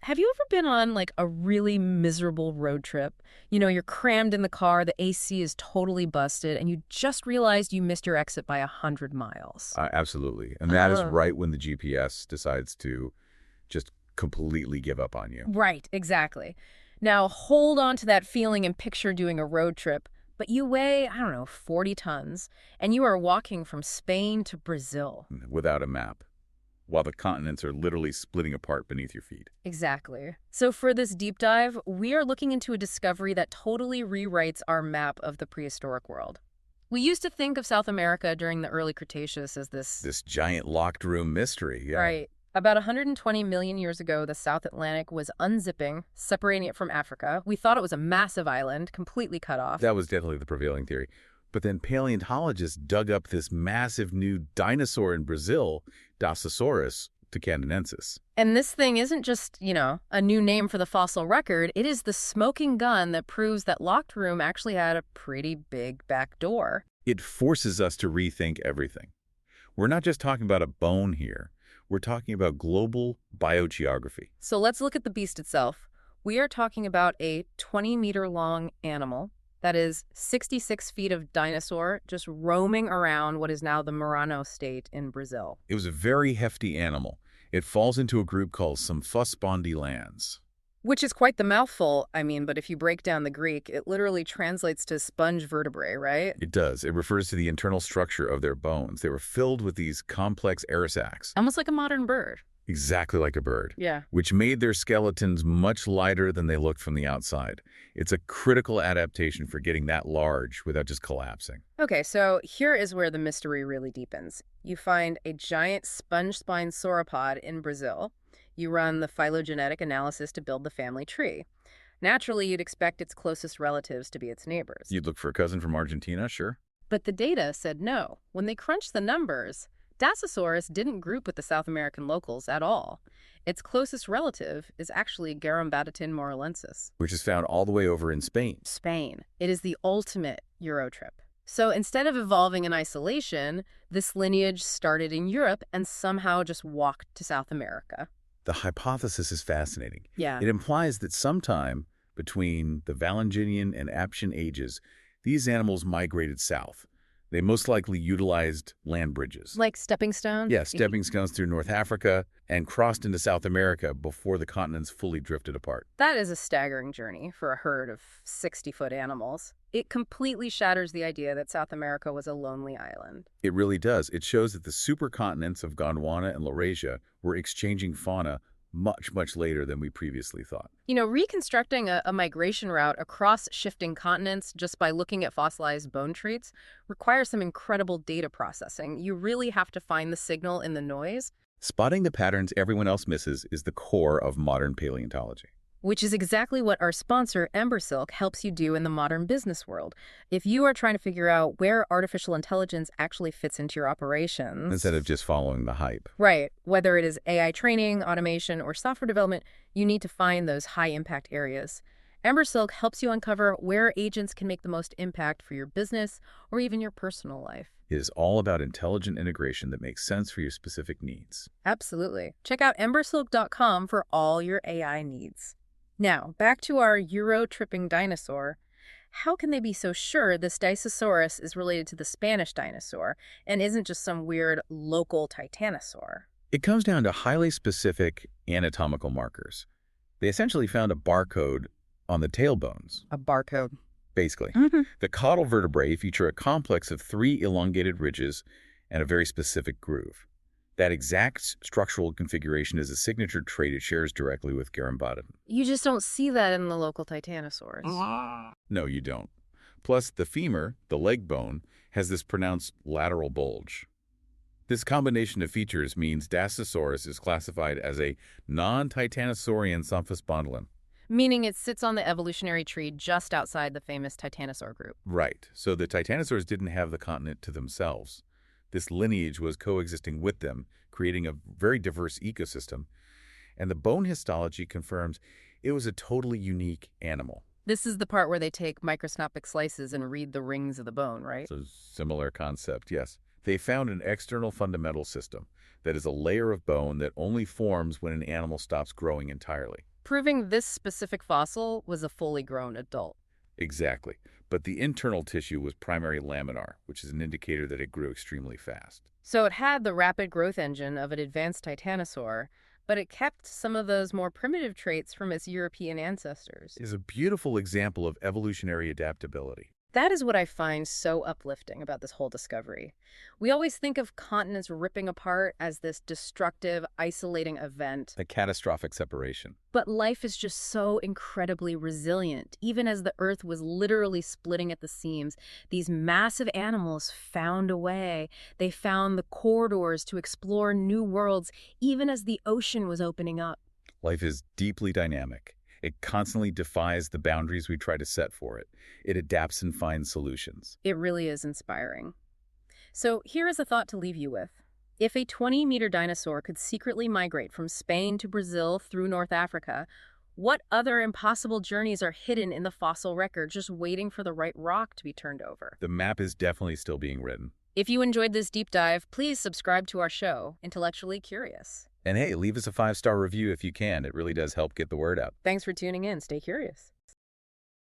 Have you ever been on like a really miserable road trip? You know, you're crammed in the car, the AC is totally busted, and you just realized you missed your exit by 100 miles. Absolutely. And that is Uh, right when the GPS decides to just completely give up on you. right, exactly. Now hold on to that feeling and picture doing a road trip, but you weigh, I don't know, 40 tons, and you are walking from Spain to Brazil. Without a map, while the continents are literally splitting apart beneath your feet. Exactly. So for this deep dive, we are looking into a discovery that totally rewrites our map of the prehistoric world. We used to think of South America during the early Cretaceous as this, This giant locked room mystery, yeah. right? About 120 million years ago, the South Atlantic was unzipping, separating it from Africa. We thought it was a massive island, completely cut off. That was definitely the prevailing theory. But then paleontologists dug up this massive new dinosaur in Brazil, Dasosaurus tocantinensis. And this thing isn't just, a new name for the fossil record. It is the smoking gun that proves that locked room actually had a pretty big back door. It forces us to rethink everything. We're not just talking about a bone here. We're talking about global biogeography. So let's look at the beast itself. We are talking about a 20-meter-long animal that is 66 feet of dinosaur just roaming around what is now the Murano state in Brazil. It was a very hefty animal. It falls into a group called lands. Which is quite the mouthful, but if you break down the Greek, it literally translates to sponge vertebrae, right? It does. It refers to the internal structure of their bones. They were filled with these complex air sacs, Almost like a modern bird. exactly like a bird, Yeah. which made their skeletons much lighter than they looked from the outside. It's a critical adaptation for getting that large without just collapsing. Okay, so here is where the mystery really deepens. You find a giant sponge spine sauropod in Brazil. You run the phylogenetic analysis to build the family tree. Naturally, you'd expect its closest relatives to be its neighbors. You'd look for a cousin from Argentina, sure. But the data said no. When they crunched the numbers, Dasosaurus didn't group with the South American locals at all. Its closest relative is actually Garambatitin moralensis. Which is found all the way over in Spain. Spain. It is the ultimate Euro trip. So instead of evolving in isolation, this lineage started in Europe and somehow just walked to South America. The hypothesis is fascinating. Yeah. It implies that sometime between the Valanginian and Aptian ages, these animals migrated south. They most likely utilized land bridges. Like stepping stones? Yeah, stepping stones through North Africa and crossed into South America before the continents fully drifted apart. That is a staggering journey for a herd of 60-foot animals. It completely shatters the idea that South America was a lonely island. It really does. It shows that the supercontinents of Gondwana and Laurasia were exchanging fauna much, much later than we previously thought. Reconstructing a migration route across shifting continents just by looking at fossilized bone treats requires some incredible data processing. You really have to find the signal in the noise, Spotting the patterns everyone else misses is the core of modern paleontology. which is exactly what our sponsor, Embersilk, helps you do in the modern business world. If you are trying to figure out where artificial intelligence actually fits into your operations... Instead of just following the hype. Right. Whether it is AI training, automation, or software development, you need to find those high-impact areas. Embersilk helps you uncover where agents can make the most impact for your business or even your personal life. It is all about intelligent integration that makes sense for your specific needs. Absolutely. Check out embersilk.com for all your AI needs. Now, back to our Euro-tripping dinosaur. How can they be so sure this Dasosaurus is related to the Spanish dinosaur and isn't just some weird local titanosaur? It comes down to highly specific anatomical markers. They essentially found a barcode on the tailbones, A barcode. basically. Mm-hmm. The caudal vertebrae feature a complex of 3 elongated ridges and a very specific groove. That exact structural configuration is a signature trait it shares directly with Garambatitin. You just don't see that in the local titanosaurs. No, you don't. Plus, the femur, the leg bone, has this pronounced lateral bulge. This combination of features means Dasosaurus is classified as a non-titanosaurian sophospondylin. Meaning it sits on the evolutionary tree just outside the famous titanosaur group. Right, so the titanosaurs didn't have the continent to themselves. This lineage was coexisting with them, creating a very diverse ecosystem. And the bone histology confirms it was a totally unique animal. This is the part where they take microscopic slices and read the rings of the bone, right? So similar concept, yes. They found an external fundamental system that is a layer of bone that only forms when an animal stops growing entirely. proving this specific fossil was a fully grown adult. Exactly. But the internal tissue was primary laminar, which is an indicator that it grew extremely fast. So it had the rapid growth engine of an advanced titanosaur, but it kept some of those more primitive traits from its European ancestors. It is a beautiful example of evolutionary adaptability. That is what I find so uplifting about this whole discovery. We always think of continents ripping apart as this destructive, isolating event. A catastrophic separation. But life is just so incredibly resilient. Even as the Earth was literally splitting at the seams, these massive animals found a way. They found the corridors to explore new worlds, even as the ocean was opening up. Life is deeply dynamic. It constantly defies the boundaries we try to set for it. It adapts and finds solutions. It really is inspiring. So here is a thought to leave you with. If a 20-meter dinosaur could secretly migrate from Spain to Brazil through North Africa, what other impossible journeys are hidden in the fossil record just waiting for the right rock to be turned over? The map is definitely still being written. If you enjoyed this deep dive, please subscribe to our show, Intellectually Curious. And hey, leave us a 5-star review if you can. It really does help get the word out. Thanks for tuning in. Stay curious.